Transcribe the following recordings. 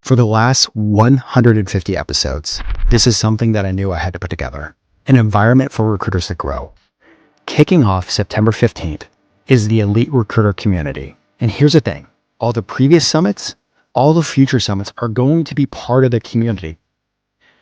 For the last 150 episodes, this is something that I knew I had to put together. An environment for recruiters to grow. Kicking off September 15th is the Elite Recruiter Community. And here's the thing, all the previous summits, all the future summits are going to be part of the community.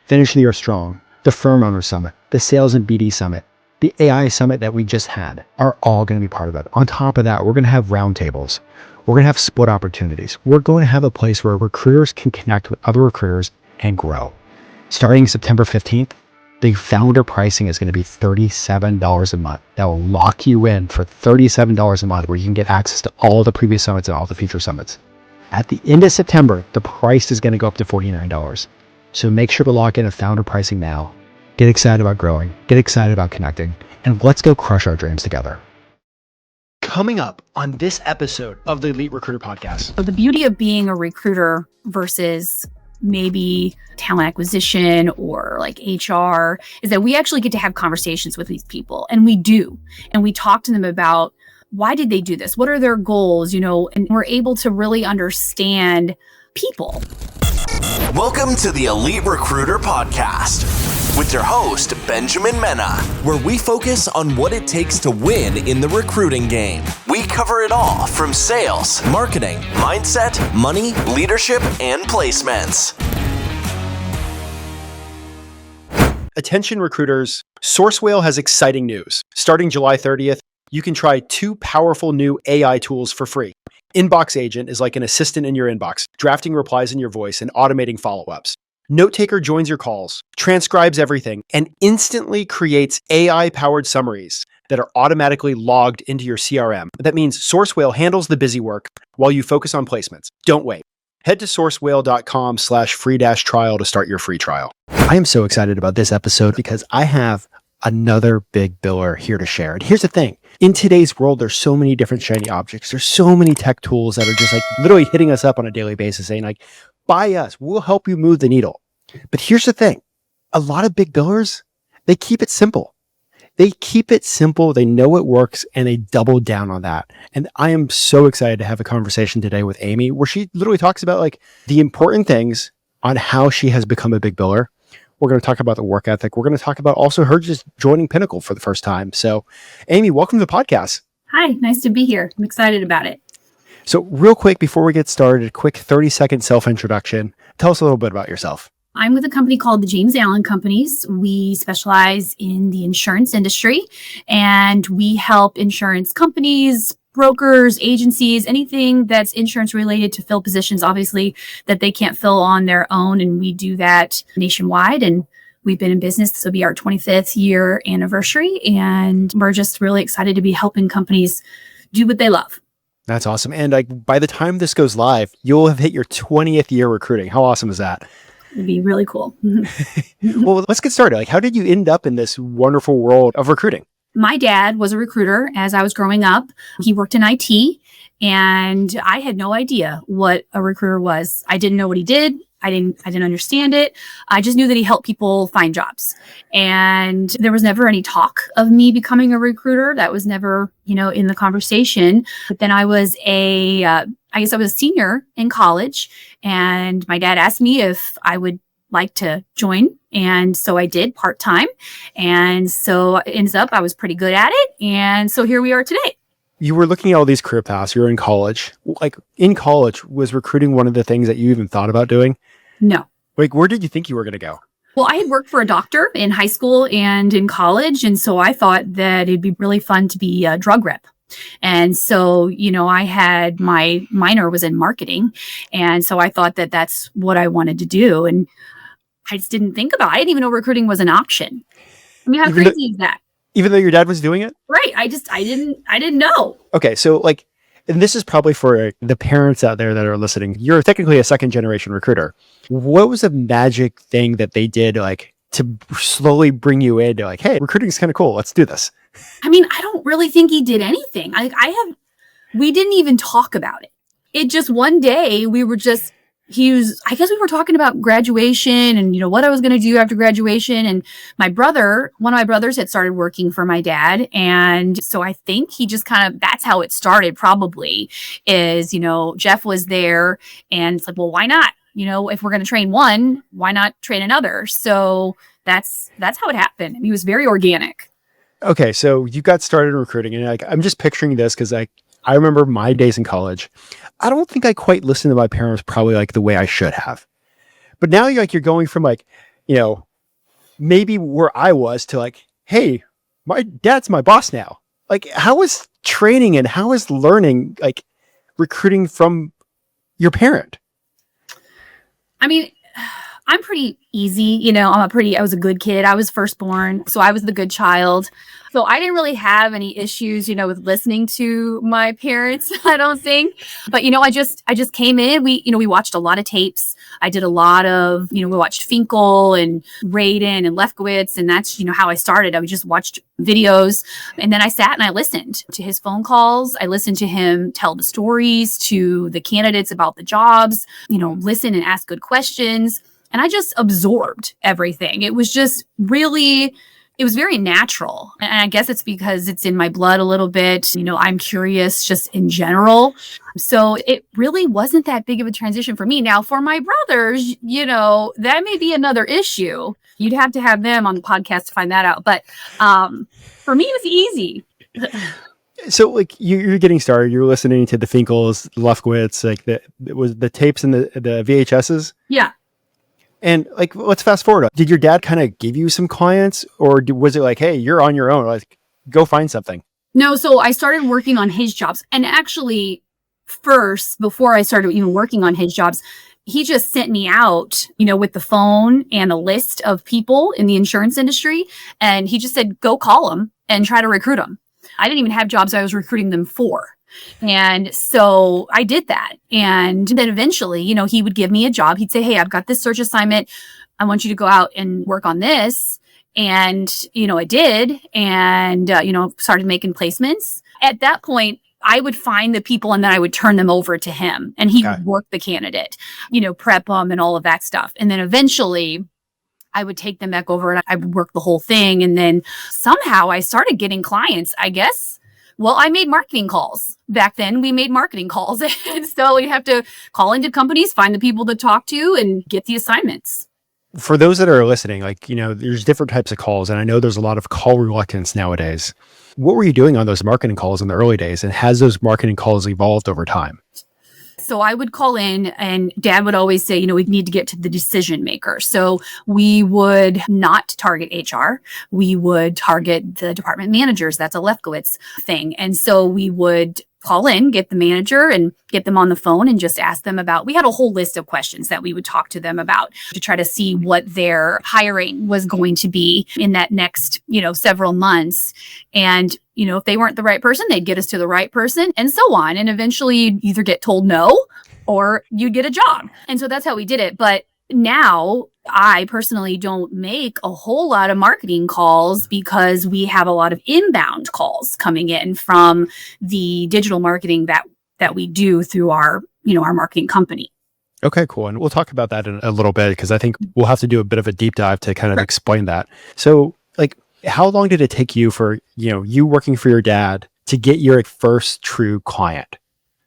Finish the Year Strong, the Firm Owner Summit, the Sales and BD Summit, the AI Summit that we just had are all going to be part of it. On top of that, we're going to have roundtables. We're going to have split opportunities. We're going to have a place where recruiters can connect with other recruiters and grow. Starting September 15th, the founder pricing is going to be $37 a month. That will lock you in for $37 a month, where you can get access to all the previous summits and all the future summits. At the end of September, the price is going to go up to $49. So make sure to lock in a founder pricing now. Get excited about growing, get excited about connecting, and let's go crush our dreams together. Coming up on this episode of the Elite Recruiter Podcast. So the beauty of being a recruiter versus maybe talent acquisition or like HR is that we actually get to have conversations with these people, and we do. And we talk to them about why did they do this? What are their goals? And we're able to really understand people. Welcome to the Elite Recruiter Podcast with your host, Benjamin Mena, where we focus on what it takes to win in the recruiting game. We cover it all from sales, marketing, mindset, money, leadership, and placements. Attention recruiters, Sourcewhale has exciting news. Starting July 30th, you can try 2 powerful new AI tools for free. Inbox Agent is like an assistant in your inbox, drafting replies in your voice and automating follow-ups. Notetaker joins your calls, transcribes everything, and instantly creates AI-powered summaries that are automatically logged into your CRM. That means Sourcewhale handles the busy work while you focus on placements. Don't wait. Head to sourcewhale.com/free-trial to start your free trial. I am so excited about this episode because I have another big biller here to share. And here's the thing. In today's world, there's so many different shiny objects. There's so many tech tools that are just like literally hitting us up on a daily basis saying like, buy us, we'll help you move the needle. But here's the thing. A lot of big billers, they keep it simple. They keep it simple. They know it works and they double down on that. And I am so excited to have a conversation today with Amy, where she literally talks about like the important things on how she has become a big biller. We're going to talk about the work ethic. We're going to talk about also her just joining Pinnacle for the first time. So Amy, welcome to the podcast. Hi, nice to be here. I'm excited about it. So real quick, before we get started, a quick 30-second self-introduction. Tell us a little bit about yourself. I'm with a company called the James Allen Companies. We specialize in the insurance industry, and we help insurance companies, brokers, agencies, anything that's insurance related to fill positions, obviously, that they can't fill on their own. And we do that nationwide. And we've been in business. This will be our 25th year anniversary. And we're just really excited to be helping companies do what they love. That's awesome. And like by the time this goes live, you'll have hit your 20th year recruiting. How awesome is that? It'd be really cool. Well, let's get started. Like, how did you end up in this wonderful world of recruiting? My dad was a recruiter as I was growing up. He worked in IT, and I had no idea what a recruiter was. I didn't know what he did. I didn't understand it. I just knew that he helped people find jobs. And there was never any talk of me becoming a recruiter. That was never, in the conversation. But then I was I was a senior in college, and my dad asked me if I would like to join. And so I did part-time. And so it ends up I was pretty good at it. And so here we are today. You were looking at all these career paths. You were in college. Like in college, was recruiting one of the things that you even thought about doing? No. Like, where did you think you were going to go? Well, I had worked for a doctor in high school and in college. And so I thought that it'd be really fun to be a drug rep. And so, I had my minor was in marketing. And so I thought that that's what I wanted to do. And I just didn't think about it. I didn't even know recruiting was an option. I mean, how crazy is that? Even though your dad was doing it? Right. I didn't know. Okay. So like, and this is probably for the parents out there that are listening. You're technically a second generation recruiter. What was the magic thing that they did like to slowly bring you into like, hey, recruiting is kind of cool. Let's do this. I mean, I don't really think he did anything. We didn't even talk about it. It just one day I guess we were talking about graduation and, what I was going to do after graduation. And one of my brothers had started working for my dad. And so I think he just that's how it started probably is, Jeff was there and it's like, well, why not? if we're going to train one, why not train another? So that's how it happened. I mean, it was very organic. Okay, so you got started in recruiting, and I'm just picturing this because I remember my days in college. I don't think I quite listened to my parents probably like the way I should have. But now you're going from maybe where I was to like, hey, my dad's my boss now. Like, how is training and how is learning like recruiting from your parent? I mean, I'm pretty easy. I was a good kid. I was firstborn, so I was the good child. So I didn't really have any issues, with listening to my parents, I don't think. But, I just came in. We watched a lot of tapes. I did a lot of, we watched Finkel and Radin and Lefkowitz. And that's, how I started. I just watched videos. And then I sat and I listened to his phone calls. I listened to him tell the stories to the candidates about the jobs, listen and ask good questions. And I just absorbed everything. It was just really, it was very natural. And I guess it's because it's in my blood a little bit. I'm curious just in general. So it really wasn't that big of a transition for me. Now, for my brothers, that may be another issue. You'd have to have them on the podcast to find that out. But for me, it was easy. So like you're getting started, you're listening to the Finkels, Lefkowitz, like it was the tapes and the VHSs. Yeah. And like, let's fast forward. Did your dad kind of give you some clients, or was it like, hey, you're on your own, like go find something? No. So I started working on his jobs. And actually first, before I started even working on his jobs, he just sent me out, with the phone and a list of people in the insurance industry. And he just said, go call them and try to recruit them. I didn't even have jobs I was recruiting them for. And so I did that. And then eventually, he would give me a job. He'd say, hey, I've got this search assignment. I want you to go out and work on this. And, I did. And, started making placements. At that point, I would find the people and then I would turn them over to him and he would work the candidate, prep them and all of that stuff. And then eventually I would take them back over and I would work the whole thing. And then somehow I started getting clients, I guess. Well, I made marketing calls. Back then, we made marketing calls. And so we have to call into companies, find the people to talk to, and get the assignments. For those that are listening, there's different types of calls, and I know there's a lot of call reluctance nowadays. What were you doing on those marketing calls in the early days, and has those marketing calls evolved over time? So I would call in and Dad would always say, we need to get to the decision maker. So we would not target HR. We would target the department managers. That's a Lefkowitz thing. And so we would call in, get the manager and get them on the phone and just ask them about, we had a whole list of questions that we would talk to them about to try to see what their hiring was going to be in that next, several months. And, if they weren't the right person, they'd get us to the right person and so on. And eventually you'd either get told no or you'd get a job. And so that's how we did it. But now I personally don't make a whole lot of marketing calls because we have a lot of inbound calls coming in from the digital marketing that we do through our marketing company. Okay, cool. And we'll talk about that in a little bit because I think we'll have to do a bit of a deep dive to kind of explain that. So how long did it take you for, you working for your dad to get your first true client?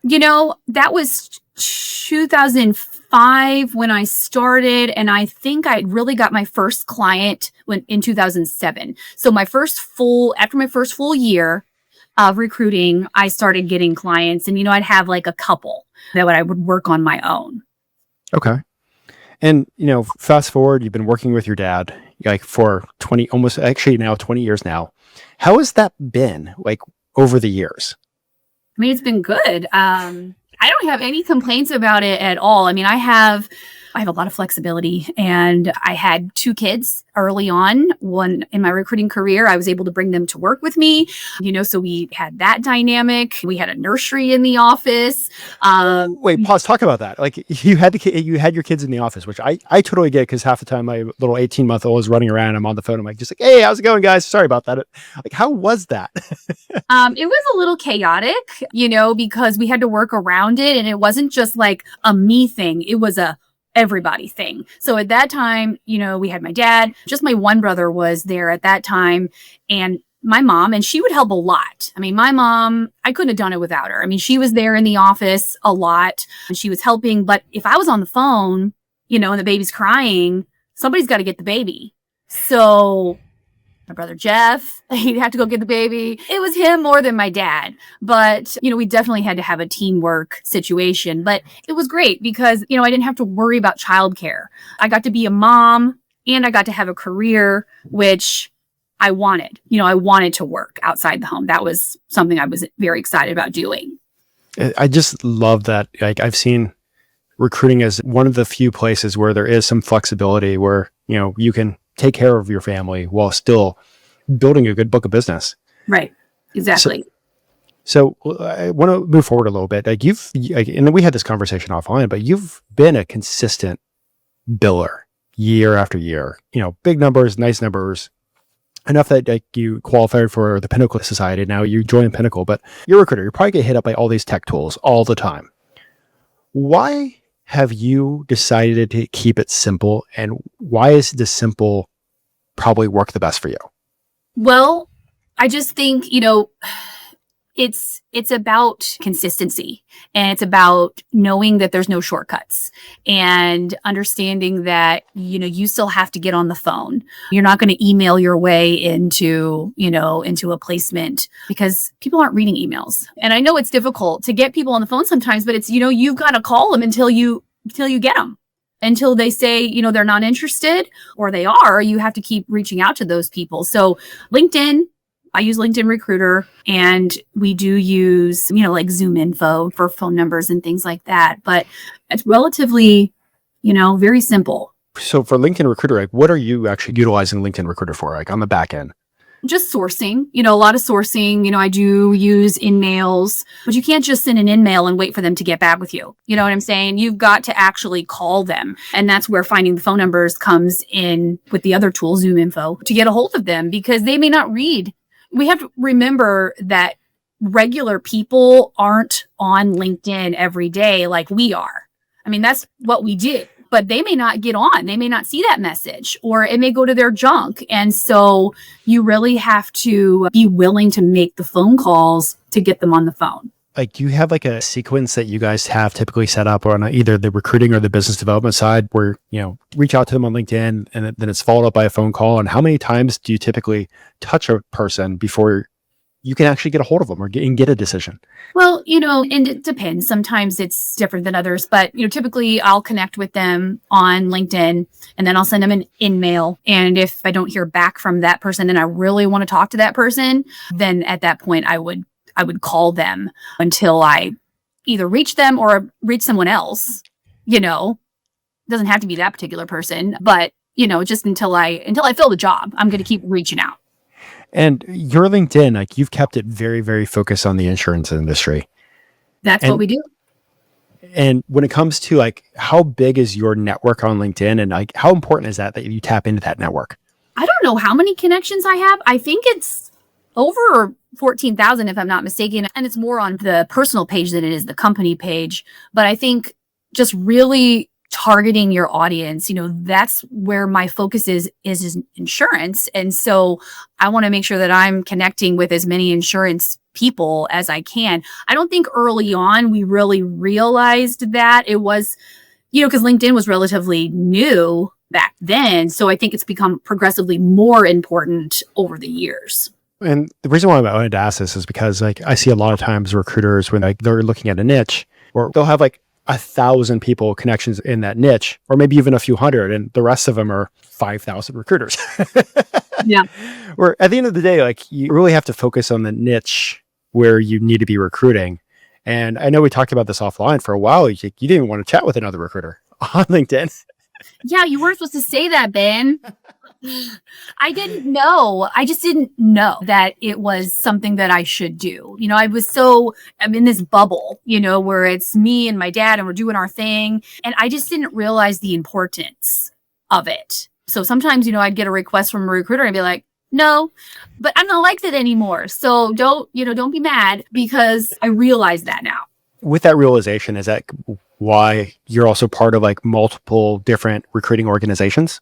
That was 2005 when I started, and I think I really got my first client in 2007. So after my first full year of recruiting, I started getting clients, and I'd have like a couple that I would work on my own. Okay. And, fast forward, you've been working with your dad for 20 years now. How has that been over the years? I mean, it's been good. I don't have any complaints about it at all. I mean, I have a lot of flexibility, and I had 2 kids early on. One in my recruiting career, I was able to bring them to work with me, so we had that dynamic. We had a nursery in the office. Wait, pause. Talk about that. You had your kids in the office, which I totally get because half the time my little 18-month-old is running around. I'm on the phone. I'm hey, how's it going, guys? Sorry about that. How was that? It was a little chaotic, because we had to work around it, and it wasn't just like a me thing. It was a everybody thing. So at that time, we had my dad, just my one brother was there at that time, and my mom, and she would help a lot. I mean, my mom, I couldn't have done it without her. I mean, she was there in the office a lot and she was helping, but if I was on the phone, and the baby's crying, somebody's got to get the baby. So my brother Jeff, he'd have to go get the baby. It was him more than my dad. But, we definitely had to have a teamwork situation. But it was great because, I didn't have to worry about childcare. I got to be a mom and I got to have a career, which I wanted. I wanted to work outside the home. That was something I was very excited about doing. I just love that. Like, I've seen recruiting as one of the few places where there is some flexibility where, you can take care of your family while still building a good book of business. Right. Exactly. So I want to move forward a little bit. Like and we had this conversation offline, but you've been a consistent biller year after year, big numbers, nice numbers, enough that you qualified for the Pinnacle Society. Now you join Pinnacle, but you're a recruiter. You probably get hit up by all these tech tools all the time. Why have you decided to keep it simple, and why is the simple probably work the best for you? Well, I just think, it's about consistency, and it's about knowing that there's no shortcuts, and understanding that, you still have to get on the phone. You're not going to email your way into a placement because people aren't reading emails. And I know it's difficult to get people on the phone sometimes, but it's, you've got to call them until you get them. Until they say, they're not interested, or they are, you have to keep reaching out to those people. So LinkedIn, I use LinkedIn Recruiter, and we do use, like Zoom info for phone numbers and things like that. But it's relatively, very simple. So for LinkedIn Recruiter, what are you actually utilizing LinkedIn Recruiter for, on the back end? Just sourcing, a lot of sourcing. I do use in-mails, but you can't just send an in-mail and wait for them to get back with you. You know what I'm saying? You've got to actually call them. And that's where finding the phone numbers comes in with the other tool, Zoom info, to get a hold of them, because they may not read. We have to remember that regular people aren't on LinkedIn every day like we are. I mean, that's what we do. But they may not get on. They may not see that message, or it may go to their junk. And so you really have to be willing to make the phone calls to get them on the phone. Do you have a sequence that you guys have typically set up on either the recruiting or the business development side where, reach out to them on LinkedIn and then it's followed up by a phone call? And how many times do you typically touch a person before you can actually get a hold of them or get a decision? Well, and it depends. Sometimes it's different than others, but, typically I'll connect with them on LinkedIn and then I'll send them an in-mail. And if I don't hear back from that person and I really want to talk to that person, then at that point I would call them until I either reach them or reach someone else. It doesn't have to be that particular person, but, just until I fill the job, I'm going to keep reaching out. And your LinkedIn, you've kept it very, very focused on the insurance industry. That's what we do. And when it comes to how big is your network on LinkedIn, and how important is that you tap into that network? I don't know how many connections I have. I think it's over 14,000 if I'm not mistaken. And it's more on the personal page than it is the company page. But I think just really targeting your audience, that's where my focus is insurance. And so I want to make sure that I'm connecting with as many insurance people as I can. I don't think early on we really realized that it was, because LinkedIn was relatively new back then. So I think it's become progressively more important over the years. And the reason why I wanted to ask this is because I see a lot of times recruiters when they're looking at a niche, or they'll have 1,000 people connections in that niche, or maybe even a few hundred, and the rest of them are 5,000 recruiters. Yeah. Where at the end of the day, you really have to focus on the niche where you need to be recruiting. And I know we talked about this offline for a while. You didn't even want to chat with another recruiter on LinkedIn. Yeah, you weren't supposed to say that, Ben. I didn't know. I just didn't know that it was something that I should do. I'm in this bubble, where it's me and my dad and we're doing our thing. And I just didn't realize the importance of it. So sometimes, I'd get a request from a recruiter and be like, no, but I'm not like that anymore. So don't be mad, because I realize that now. With that realization, is that why you're also part of multiple different recruiting organizations?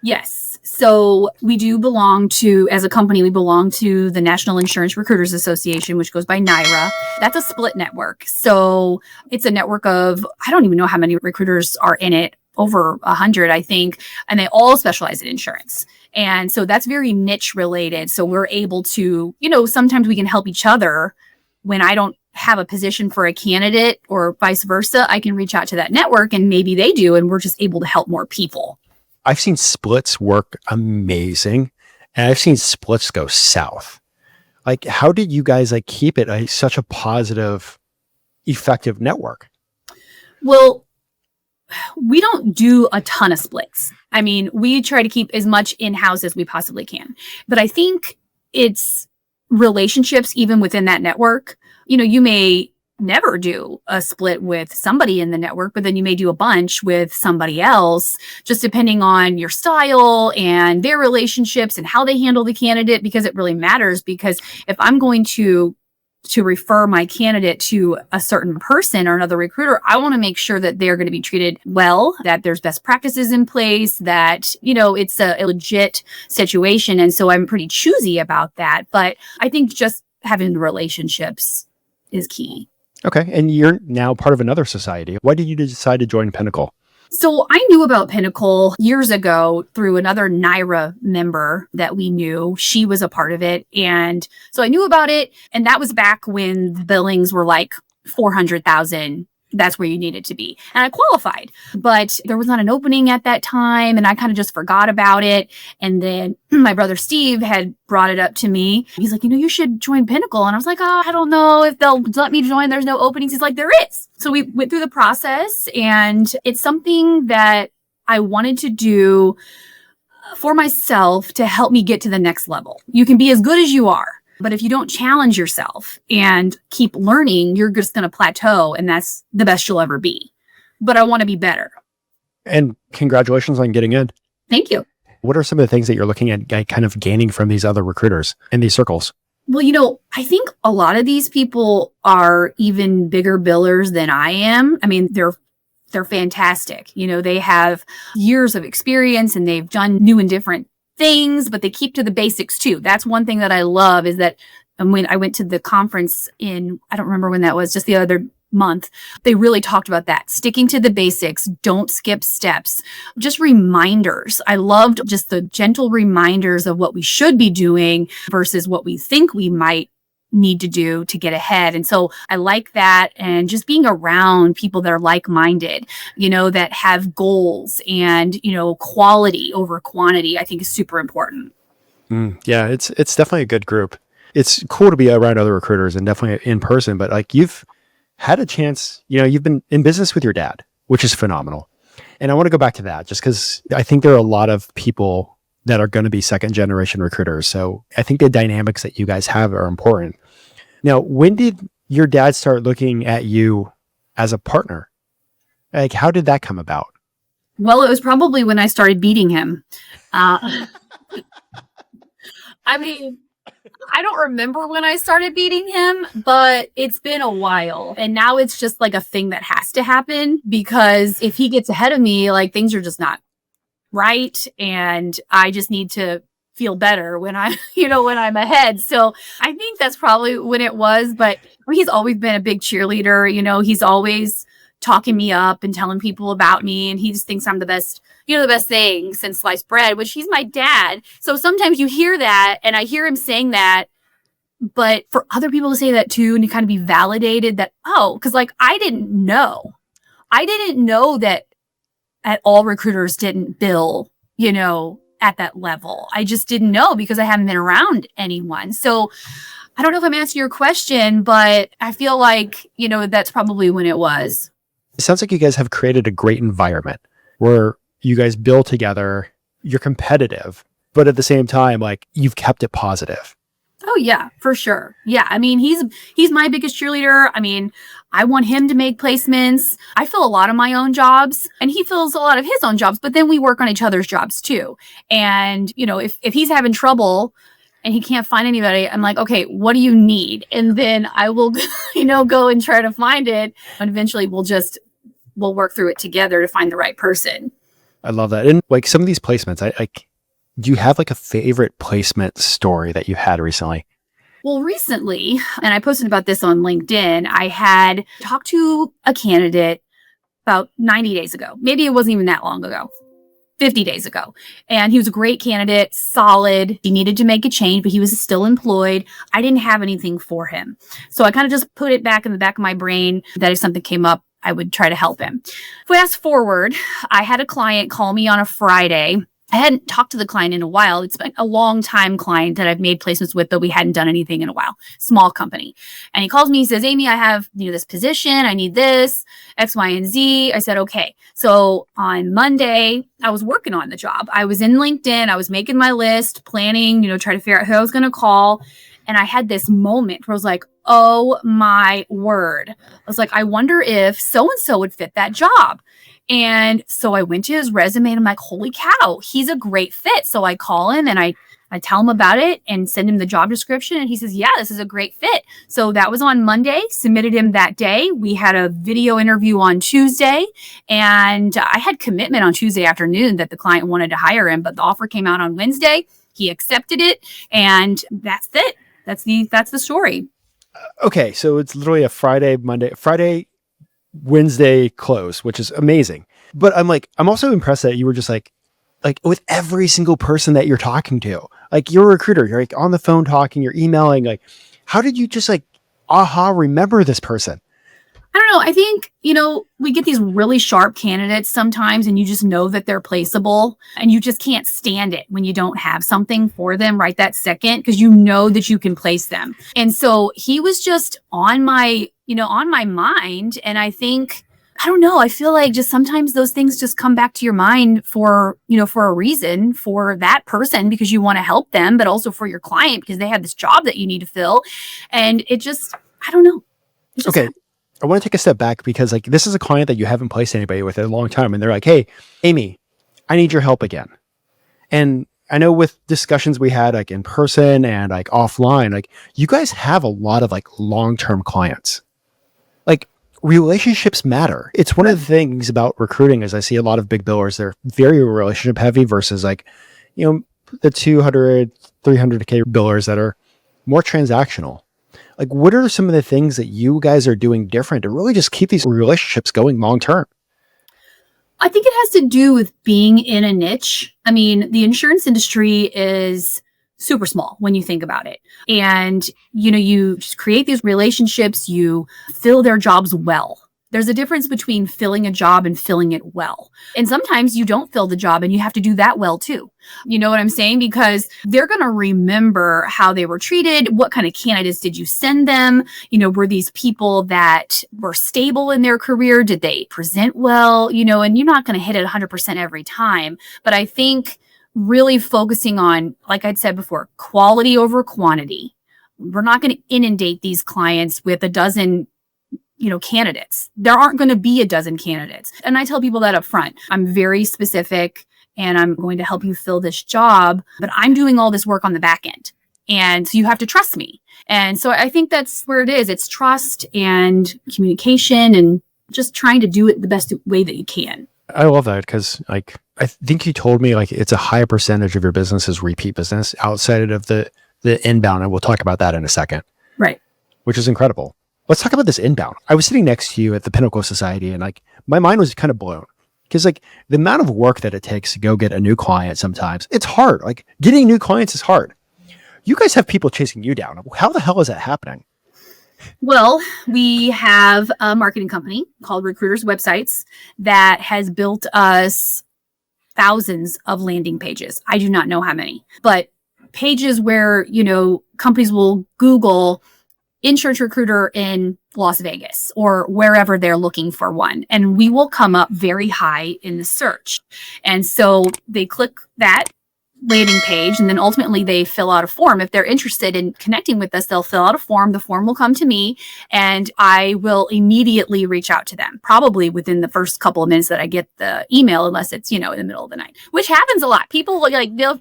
Yes. So we do belong to, as a company, we belong to the National Insurance Recruiters Association, which goes by NIRA. That's a split network. So it's a network of, I don't even know how many recruiters are in it. over 100, I think, and they all specialize in insurance. And so that's very niche related. So we're able to, sometimes we can help each other. When I don't have a position for a candidate or vice versa, I can reach out to that network and maybe they do, and we're just able to help more people. I've seen splits work amazing, and I've seen splits go south. Like, how did you guys keep it such a positive, effective network? Well, we don't do a ton of splits. I mean, we try to keep as much in-house as we possibly can. But I think it's relationships even within that network. You may never do a split with somebody in the network, but then you may do a bunch with somebody else, just depending on your style and their relationships and how they handle the candidate, because it really matters. Because if I'm going to refer my candidate to a certain person or another recruiter, I want to make sure that they're going to be treated well, that there's best practices in place, that, it's a legit situation. And so I'm pretty choosy about that. But I think just having relationships is key. Okay. And you're now part of another society. Why did you decide to join Pinnacle? So I knew about Pinnacle years ago through another NYRA member that we knew. She was a part of it. And so I knew about it. And that was back when the billings were like 400,000. That's where you needed to be. And I qualified, but there was not an opening at that time. And I kind of just forgot about it. And then my brother Steve had brought it up to me. He's like, you should join Pinnacle. And I was like, oh, I don't know if they'll let me join. There's no openings. He's like, there is. So we went through the process, and it's something that I wanted to do for myself to help me get to the next level. You can be as good as you are, but if you don't challenge yourself and keep learning, you're just going to plateau, and that's the best you'll ever be. But I want to be better. And congratulations on getting in. Thank you. What are some of the things that you're looking at kind of gaining from these other recruiters in these circles? Well, I think a lot of these people are even bigger billers than I am. I mean, they're fantastic. They have years of experience and they've done new and different things, but they keep to the basics too. That's one thing that I love, is that when I went to the conference I don't remember when that was, just the other month, they really talked about that. Sticking to the basics, don't skip steps, just reminders. I loved just the gentle reminders of what we should be doing versus what we think we might need to do to get ahead. And so I like that. And just being around people that are like-minded, that have goals and, quality over quantity, I think is super important. Yeah, it's definitely a good group. It's cool to be around other recruiters and definitely in person, but you've had a chance, you've been in business with your dad, which is phenomenal. And I want to go back to that just because I think there are a lot of people that are going to be second generation recruiters. So I think the dynamics that you guys have are important. Now, when did your dad start looking at you as a partner? How did that come about? Well, it was probably when I started beating him. I mean, I don't remember when I started beating him, but it's been a while. And now it's just like a thing that has to happen, because if he gets ahead of me, things are just not right. And I just need to feel better when when I'm ahead. So I think that's probably when it was, but he's always been a big cheerleader. He's always talking me up and telling people about me. And he just thinks I'm the best thing since sliced bread, which he's my dad. So sometimes you hear that, and I hear him saying that, but for other people to say that too, and to kind of be validated that, because I didn't know that at all recruiters didn't bill, at that level. I just didn't know because I haven't been around anyone. So I don't know if I'm answering your question, but I feel like, that's probably when it was. It sounds like you guys have created a great environment where you guys build together, you're competitive, but at the same time, you've kept it positive. Oh yeah, for sure. Yeah. I mean, he's my biggest cheerleader. I mean, I want him to make placements. I fill a lot of my own jobs, and he fills a lot of his own jobs, but then we work on each other's jobs too. And, if he's having trouble and he can't find anybody, I'm like, okay, what do you need? And then I will, go and try to find it. And eventually we'll work through it together to find the right person. I love that. And some of these placements, do you have a favorite placement story that you had recently? Well, recently, and I posted about this on LinkedIn, I had talked to a candidate about 90 days ago. Maybe it wasn't even that long ago. 50 days ago. And he was a great candidate, solid. He needed to make a change, but he was still employed. I didn't have anything for him. So I kind of just put it back in the back of my brain that if something came up, I would try to help him. Fast forward, I had a client call me on a Friday. I hadn't talked to the client in a while. It's been a long time client that I've made placements with, but we hadn't done anything in a while. Small company. And he calls me, he says, Amy, I have this position. I need this, X, Y, and Z. I said, okay. So on Monday, I was working on the job. I was in LinkedIn. I was making my list, planning, trying to figure out who I was going to call. And I had this moment where I was like, oh my word. I was like, I wonder if so-and-so would fit that job. And so I went to his resume and I'm like, holy cow, he's a great fit. So I call him and I tell him about it and send him the job description. And he says, yeah, this is a great fit. So that was on Monday, submitted him that day. We had a video interview on Tuesday and I had commitment on Tuesday afternoon that the client wanted to hire him, but the offer came out on Wednesday. He accepted it and that's it. That's the story. Okay. So it's literally a Friday, Wednesday close, which is amazing. But I'm also impressed that you were just like with every single person that you're talking to, you're a recruiter, you're on the phone talking, you're emailing, how did you just remember this person? I don't know. I think, we get these really sharp candidates sometimes and you just know that they're placeable and you just can't stand it when you don't have something for them right that second because you know that you can place them. And so he was just on my mind. And I think, I don't know, I feel like just sometimes those things just come back to your mind for a reason for that person because you want to help them, but also for your client because they have this job that you need to fill. And it just, I don't know. Okay. I want to take a step back because this is a client that you haven't placed anybody with in a long time. And they're like, hey, Amy, I need your help again. And I know with discussions we had in person and offline, you guys have a lot of long-term clients. Relationships matter. It's one of the things about recruiting is I see a lot of big billers, they're very relationship heavy versus the 200, 300K billers that are more transactional. What are some of the things that you guys are doing different to really just keep these relationships going long term? I think it has to do with being in a niche. I mean, the insurance industry is super small when you think about it. And, you just create these relationships, you fill their jobs well. There's a difference between filling a job and filling it well. And sometimes you don't fill the job and you have to do that well too. You know what I'm saying? Because they're going to remember how they were treated. What kind of candidates did you send them? Were these people that were stable in their career? Did they present well? And you're not going to hit it 100% every time. But I think really focusing on, like I'd said before, quality over quantity. We're not going to inundate these clients with a dozen candidates. There aren't going to be a dozen candidates. And I tell people that up front. I'm very specific and I'm going to help you fill this job, but I'm doing all this work on the back end. And so you have to trust me. And so I think that's where it is. It's trust and communication and just trying to do it the best way that you can. I love that because I think you told me it's a high percentage of your business is repeat business outside of the inbound. And we'll talk about that in a second. Right. Which is incredible. Let's talk about this inbound. I was sitting next to you at the Pinnacle Society and my mind was kind of blown because the amount of work that it takes to go get a new client sometimes it's hard. Getting new clients is hard. You guys have people chasing you down. How the hell is that happening? Well, we have a marketing company called Recruiters Websites that has built us thousands of landing pages. I do not know how many, but pages where, companies will Google insurance recruiter in Las Vegas or wherever they're looking for one. And we will come up very high in the search. And so they click that landing page and then ultimately they fill out a form. If they're interested in connecting with us, they'll fill out a form. The form will come to me and I will immediately reach out to them, probably within the first couple of minutes that I get the email, unless it's, in the middle of the night, which happens a lot. People they're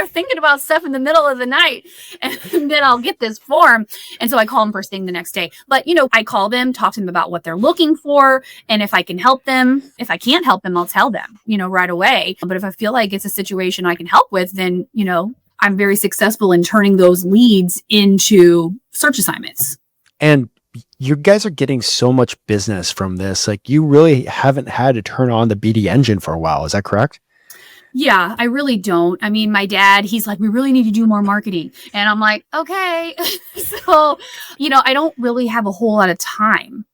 thinking about stuff in the middle of the night and then I'll get this form. And so I call them first thing the next day. But, I call them, talk to them about what they're looking for. And if I can help them, if I can't help them, I'll tell them, right away. But if I feel like it's a situation I can help with, then, I'm very successful in turning those leads into search assignments. And you guys are getting so much business from this. Like, you really haven't had to turn on the BD engine for a while. Is that correct? Yeah, I really don't. I mean, my dad, he's like, we really need to do more marketing. And I'm like, okay. So, I don't really have a whole lot of time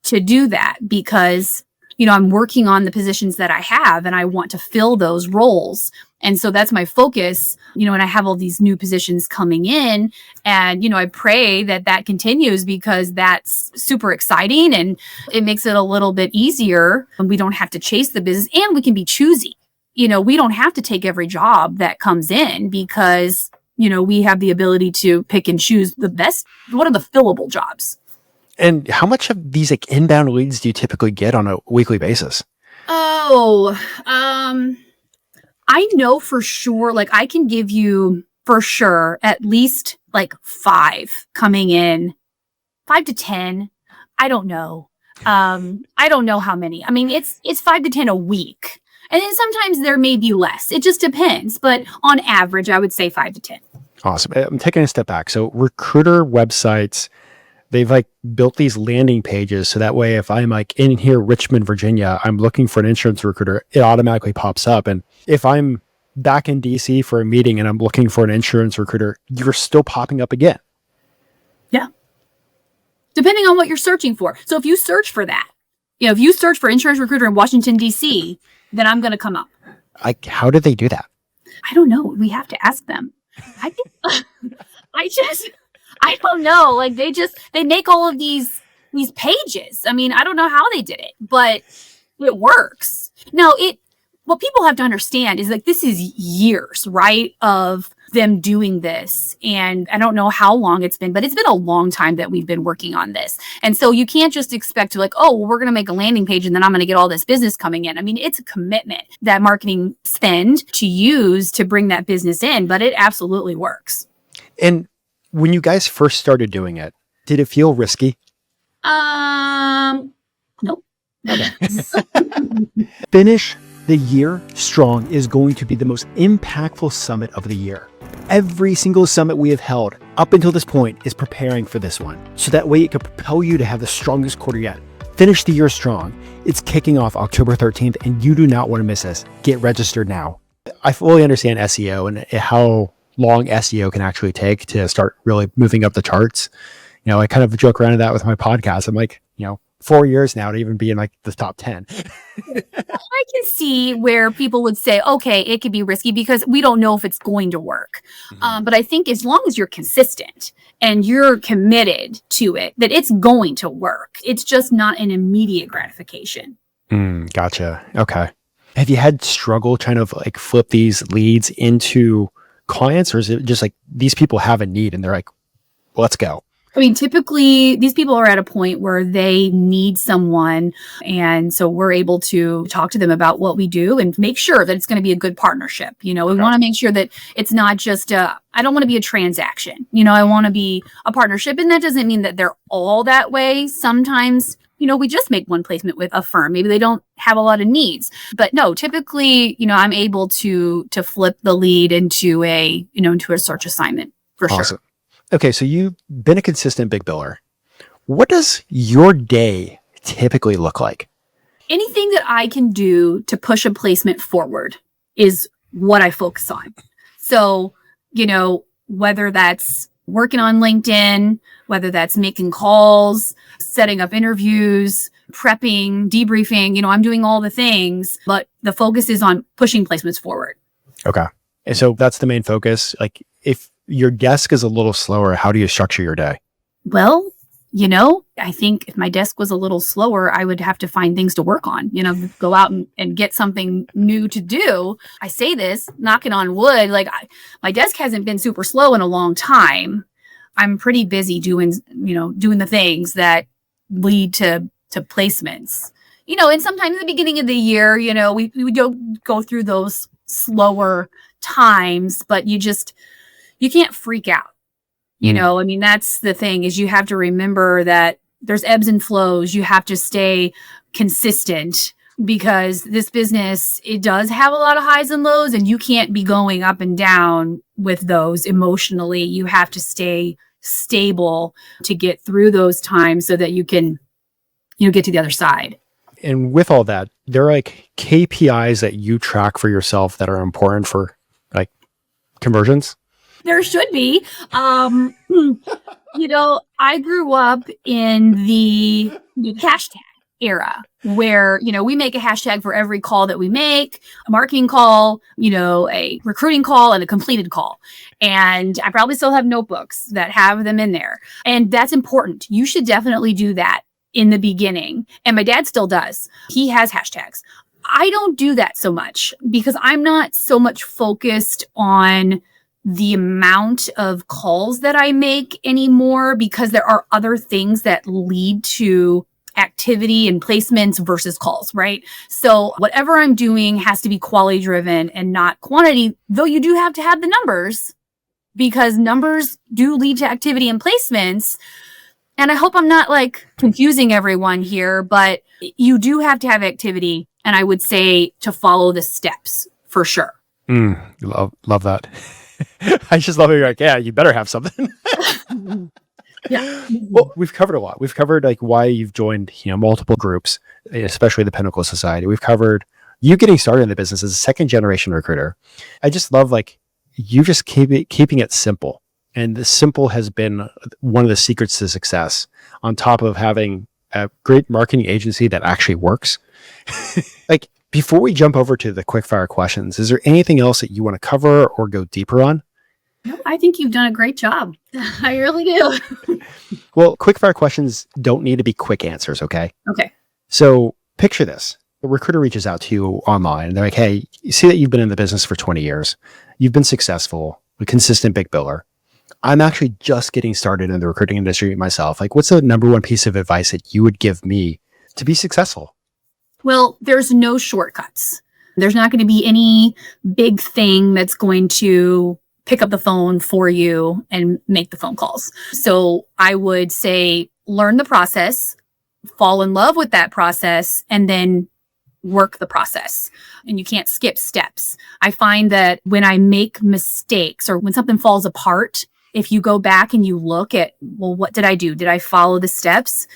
to do that because, I'm working on the positions that I have and I want to fill those roles. And so that's my focus, and I have all these new positions coming in and, I pray that that continues because that's super exciting and it makes it a little bit easier and we don't have to chase the business and we can be choosy. We don't have to take every job that comes in because, we have the ability to pick and choose the best, what are the fillable jobs. And how much of these like inbound leads do you typically get on a weekly basis? Oh, I know for sure, like I can give you for sure at least like 5 coming in, 5 to 10. I don't know. I don't know how many. I mean, it's 5 to 10 a week. And then sometimes there may be less. It just depends. But on average, I would say 5 to 10. Awesome. I'm taking a step back. So recruiter websites, they've like built these landing pages. So that way, if I'm like in here, Richmond, Virginia, I'm looking for an insurance recruiter, it automatically pops up. And if I'm back in DC for a meeting and I'm looking for an insurance recruiter, you're still popping up again. Yeah. Depending on what you're searching for. So if you search for that, if you search for insurance recruiter in Washington, DC, then I'm going to come up. Like, how did they do that? I don't know. We have to ask them. I think, I don't know. Like they make all of these pages. I mean, I don't know how they did it, but it works. Now what people have to understand is like, this is years, right? Of them doing this. And I don't know how long it's been, but it's been a long time that we've been working on this. And so you can't just expect to like, oh, well, we're going to make a landing page and then I'm going to get all this business coming in. I mean, it's a commitment that marketing spend to use to bring that business in, but it absolutely works. And when you guys first started doing it, did it feel risky? Nope. Okay. Finish the year strong is going to be the most impactful summit of the year. Every single summit we have held up until this point is preparing for this one. So that way it could propel you to have the strongest quarter yet. Finish the year strong. It's kicking off October 13th and you do not want to miss this. Get registered now. I fully understand SEO and how long SEO can actually take to start really moving up the charts. I kind of joke around that with my podcast. I'm like, 4 years now to even be in like the top 10. I can see where people would say, okay, it could be risky because we don't know if it's going to work. Mm-hmm. But I think as long as you're consistent and you're committed to it, that it's going to work. It's just not an immediate gratification. Gotcha. Okay. Have you had struggle trying to like flip these leads into clients, or is it just like these people have a need and they're like, let's go? I mean, typically these people are at a point where they need someone. And so we're able to talk to them about what we do and make sure that it's going to be a good partnership. We want to make sure that it's not just I don't want to be a transaction. I want to be a partnership. And that doesn't mean that they're all that way. Sometimes, we just make one placement with a firm. Maybe they don't have a lot of needs, but no, typically, I'm able to flip the lead into into a search assignment for Awesome. sure. Okay, so you've been a consistent big biller. What does your day typically look like? Anything that I can do to push a placement forward is what I focus on. So, whether that's working on LinkedIn, whether that's making calls, setting up interviews, prepping, debriefing, I'm doing all the things, but the focus is on pushing placements forward. Okay. And so that's the main focus. Like if your desk is a little slower, how do you structure your day? Well, I think if my desk was a little slower, I would have to find things to work on, go out and get something new to do. I say this, knocking on wood, like my desk hasn't been super slow in a long time. I'm pretty busy doing the things that lead to placements, and sometimes at the beginning of the year, we don't go through those slower times, but you can't freak out. I mean, that's the thing is you have to remember that there's ebbs and flows. You have to stay consistent because this business, it does have a lot of highs and lows and you can't be going up and down with those emotionally. You have to stay stable to get through those times so that you can, get to the other side. And with all that, there are like KPIs that you track for yourself that are important for like conversions. There should be. I grew up in the hashtag era where, we make a hashtag for every call that we make, a marketing call, a recruiting call, and a completed call. And I probably still have notebooks that have them in there. And that's important. You should definitely do that in the beginning. And my dad still does. He has hashtags. I don't do that so much because I'm not so much focused on the amount of calls that I make anymore, because there are other things that lead to activity and placements versus calls, right? So whatever I'm doing has to be quality driven and not quantity, though you do have to have the numbers, because numbers do lead to activity and placements. And I hope I'm not like confusing everyone here, but you do have to have activity. And I would say to follow the steps for sure. Love that. I just love it. You're like, yeah, you better have something. Yeah. Well, we've covered a lot. We've covered like why you've joined, multiple groups, especially the Pinnacle Society. We've covered you getting started in the business as a second generation recruiter. I just love like you just keeping it simple. And the simple has been one of the secrets to success, on top of having a great marketing agency that actually works. Like, before we jump over to the quickfire questions, is there anything else that you want to cover or go deeper on? No, I think you've done a great job. I really do. Well, quickfire questions don't need to be quick answers, okay? Okay. So picture this. A recruiter reaches out to you online and they're like, hey, you see that you've been in the business for 20 years. You've been successful, a consistent big biller. I'm actually just getting started in the recruiting industry myself. Like, what's the number one piece of advice that you would give me to be successful? Well, there's no shortcuts. There's not going to be any big thing that's going to pick up the phone for you and make the phone calls. So I would say learn the process, fall in love with that process, and then work the process. And you can't skip steps. I find that when I make mistakes or when something falls apart, if you go back and you look at, well, what did I do? Did I follow the steps?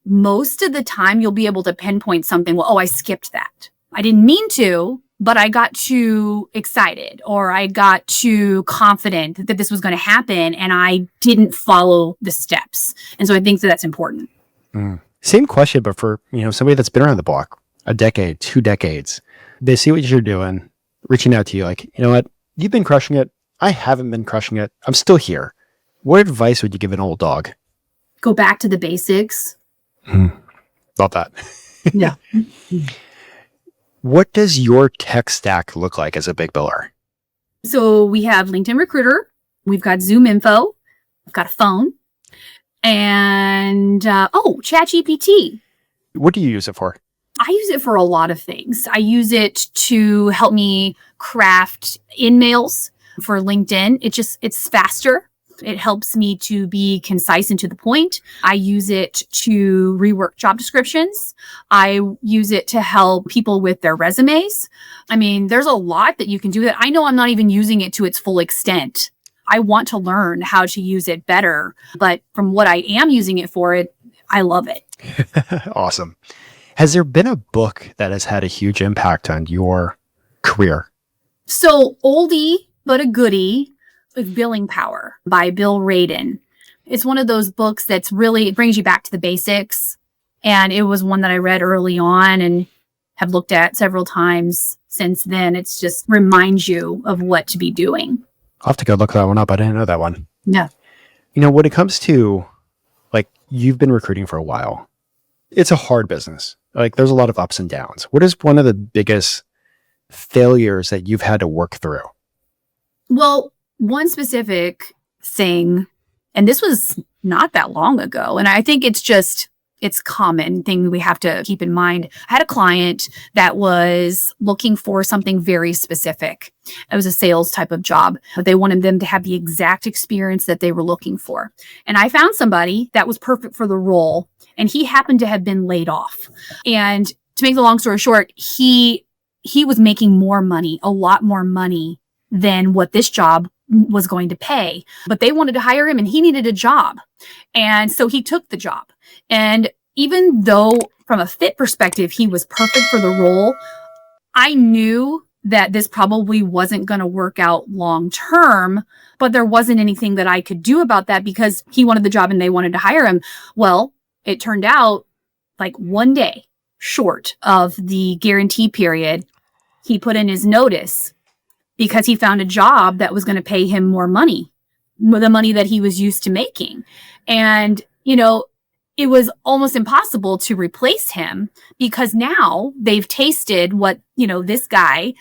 Most of the time you'll be able to pinpoint something. Well, I skipped that. I didn't mean to, but I got too excited or I got too confident that this was going to happen and I didn't follow the steps. And so I think that that's important. Same question, but for, somebody that's been around the block a decade, 2 decades, they see what you're doing, reaching out to you like, you know what? You've been crushing it. I haven't been crushing it. I'm still here. What advice would you give an old dog? Go back to the basics. Love that. Yeah. What does your tech stack look like as a big biller? So we have LinkedIn Recruiter. We've got Zoom Info. We've got a phone. And, ChatGPT. What do you use it for? I use it for a lot of things. I use it to help me craft in-mails for LinkedIn. It's faster. It helps me to be concise and to the point. I use it to rework job descriptions. I use it to help people with their resumes. I mean, there's a lot that you can do that. I know I'm not even using it to its full extent. I want to learn how to use it better, but from what I am using it for, I love it. Awesome. Has there been a book that has had a huge impact on your career? So oldie, but a goodie, is Billing Power by Bill Radin. It's one of those books that's really, it brings you back to the basics. And it was one that I read early on and have looked at several times since then. It's just reminds you of what to be doing. I'll have to go look that one up. I didn't know that one. Yeah. When it comes to, like, you've been recruiting for a while, it's a hard business. Like, there's a lot of ups and downs. What is one of the biggest failures that you've had to work through? Well, one specific thing, and this was not that long ago, and I think it's common thing we have to keep in mind. I had a client that was looking for something very specific. It was a sales type of job, but they wanted them to have the exact experience that they were looking for. And I found somebody that was perfect for the role, and he happened to have been laid off. And to make the long story short, he was making more money, a lot more money than what this job was going to pay. But they wanted to hire him and he needed a job. And so he took the job. And even though from a fit perspective, he was perfect for the role, I knew that this probably wasn't going to work out long term, but there wasn't anything that I could do about that because he wanted the job and they wanted to hire him. Well, it turned out like one day short of the guarantee period, he put in his notice because he found a job that was going to pay him more money, the money that he was used to making. And, it was almost impossible to replace him because now they've tasted what, this guy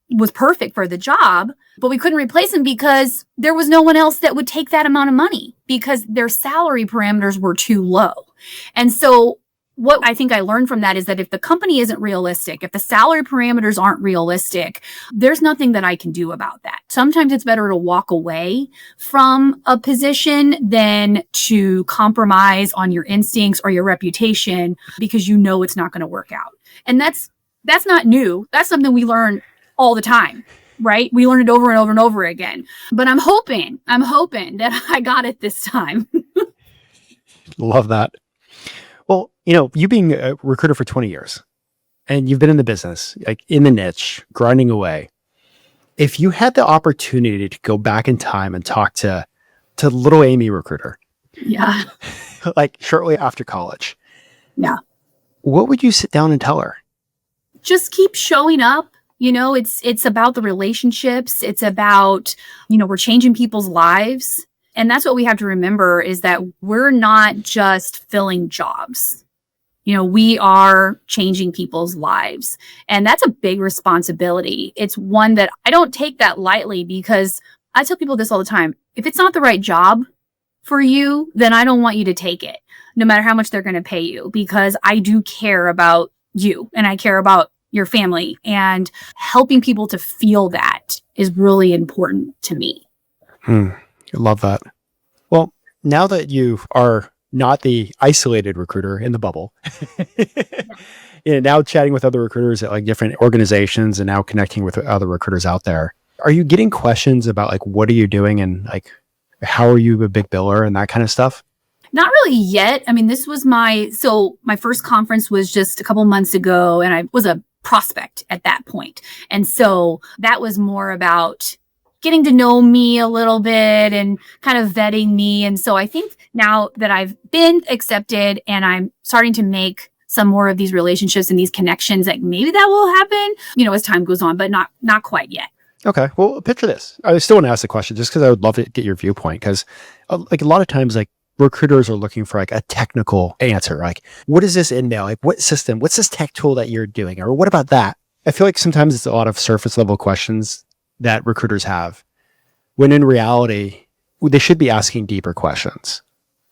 was perfect for the job, but we couldn't replace him because there was no one else that would take that amount of money because their salary parameters were too low. And so what I think I learned from that is that if the company isn't realistic, if the salary parameters aren't realistic, there's nothing that I can do about that. Sometimes it's better to walk away from a position than to compromise on your instincts or your reputation because it's not going to work out. And that's not new. That's something we learn all the time, right? We learn it over and over and over again. But I'm hoping that I got it this time. Love that. Well, you being a recruiter for 20 years and you've been in the business, like in the niche, grinding away. If you had the opportunity to go back in time and talk to little Amy recruiter, Yeah. like shortly after college, Yeah. what would you sit down and tell her? Just keep showing up. It's about the relationships. It's about, we're changing people's lives. And that's what we have to remember is that we're not just filling jobs. We are changing people's lives. And that's a big responsibility. It's one that I don't take that lightly because I tell people this all the time. If it's not the right job for you, then I don't want you to take it, no matter how much they're going to pay you, because I do care about you and I care about your family, and helping people to feel that is really important to me. I love that. Well, now that you are not the isolated recruiter in the bubble, now chatting with other recruiters at like different organizations and now connecting with other recruiters out there, are you getting questions about like, what are you doing and like, how are you a big biller and that kind of stuff? Not really yet. I mean, this was my first conference was just a couple months ago and I was a prospect at that point. And so that was more about getting to know me a little bit and kind of vetting me. And so I think now that I've been accepted and I'm starting to make some more of these relationships and these connections, like maybe that will happen, as time goes on, but not quite yet. Okay. Well, picture this. I still want to ask the question just because I would love to get your viewpoint because like a lot of times, like recruiters are looking for like a technical answer. Like, what is this email? Like, what system? What's this tech tool that you're doing? Or what about that? I feel like sometimes it's a lot of surface level questions that recruiters have, when in reality, they should be asking deeper questions.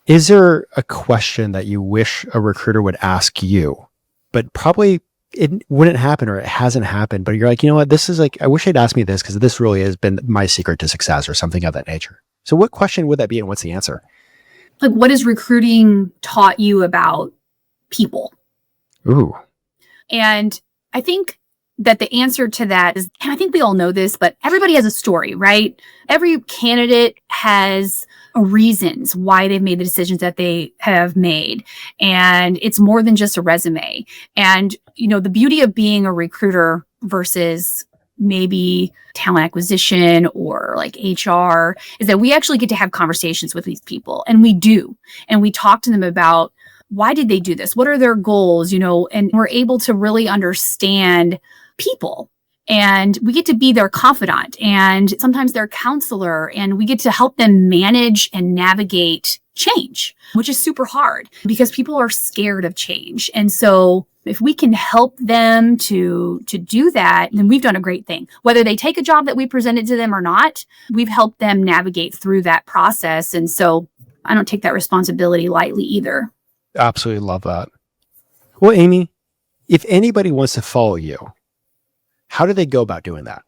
Is there a question that you wish a recruiter would ask you, but probably it wouldn't happen or it hasn't happened, but you're like, what, this is like, I wish they'd asked me this because this really has been my secret to success or something of that nature. So what question would that be and what's the answer? Like, what has recruiting taught you about people? Ooh. And I think that the answer to that is, and I think we all know this, but everybody has a story, right? Every candidate has reasons why they've made the decisions that they have made. And it's more than just a resume. And, the beauty of being a recruiter versus maybe talent acquisition or like HR is that we actually get to have conversations with these people. And we do. And we talk to them about why did they do this? What are their goals? And we're able to really understand people, and we get to be their confidant and sometimes their counselor, and we get to help them manage and navigate change, which is super hard because people are scared of change. And so if we can help them to do that, then we've done a great thing. Whether they take a job that we presented to them or not, we've helped them navigate through that process. And so I don't take that responsibility lightly either. Absolutely love that. Well, Amy, if anybody wants to follow you, how do they go about doing that?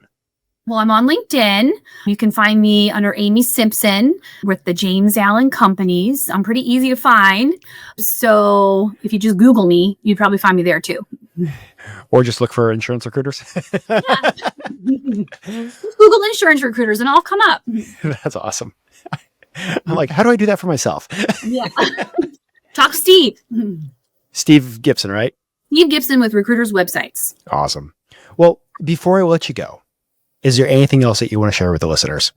Well, I'm on LinkedIn. You can find me under Amy Simpson with the James Allen Companies. I'm pretty easy to find. So if you just Google me, you'd probably find me there too. Or just look for insurance recruiters. Google insurance recruiters and I'll come up. That's awesome. I'm like, how do I do that for myself? Yeah. Talk to Steve. Steve Gibson, right? Steve Gibson with Recruiters Websites. Awesome. Well, before I let you go, is there anything else that you want to share with the listeners?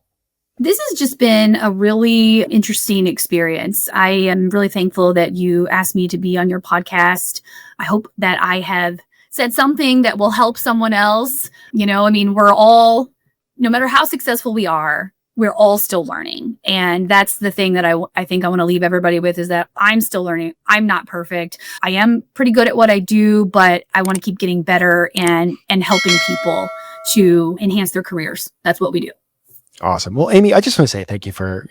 This has just been a really interesting experience. I am really thankful that you asked me to be on your podcast. I hope that I have said something that will help someone else. We're all, no matter how successful we are, we're all still learning. And that's the thing that I think I want to leave everybody with, is that I'm still learning. I'm not perfect. I am pretty good at what I do, but I want to keep getting better and helping people to enhance their careers. That's what we do. Awesome. Well, Amy, I just want to say thank you for,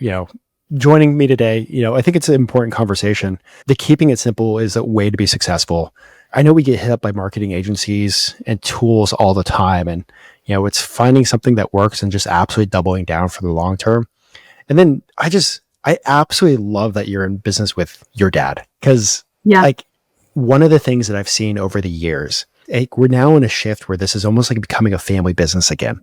joining me today. I think it's an important conversation. The keeping it simple is a way to be successful. I know we get hit up by marketing agencies and tools all the time. And, it's finding something that works and just absolutely doubling down for the long term. And then I absolutely love that you're in business with your dad, because one of the things that I've seen over the years, we're now in a shift where this is almost like becoming a family business again.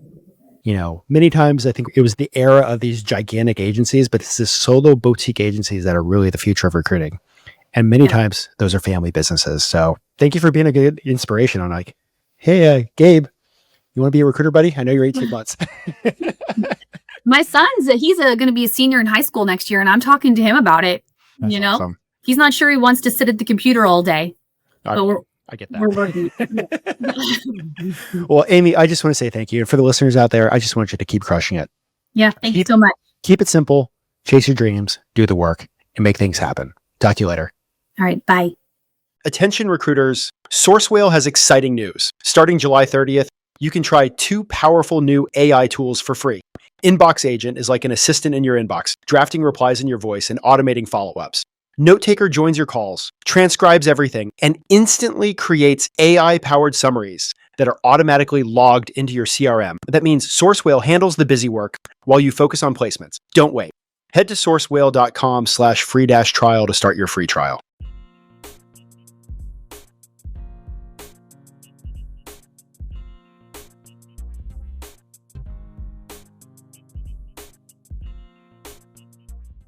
Many times I think it was the era of these gigantic agencies, but it's this solo boutique agencies that are really the future of recruiting. And many times those are family businesses. So thank you for being a good inspiration on hey, Gabe, you want to be a recruiter, buddy? I know you're 18 months. My son's, he's going to be a senior in high school next year, and I'm talking to him about it. That's awesome. He's not sure he wants to sit at the computer all day. I get that. We're working. Well, Amy, I just want to say thank you. And for the listeners out there, I just want you to keep crushing it. Yeah, thank you so much. Keep it simple, chase your dreams, do the work, and make things happen. Talk to you later. All right, bye. Attention recruiters, Sourcewhale has exciting news. Starting July 30th, you can try 2 powerful new AI tools for free. Inbox Agent is like an assistant in your inbox, drafting replies in your voice and automating follow-ups. Notetaker joins your calls, transcribes everything, and instantly creates AI-powered summaries that are automatically logged into your CRM. That means Sourcewhale handles the busy work while you focus on placements. Don't wait. Head to sourcewhale.com/free-trial to start your free trial.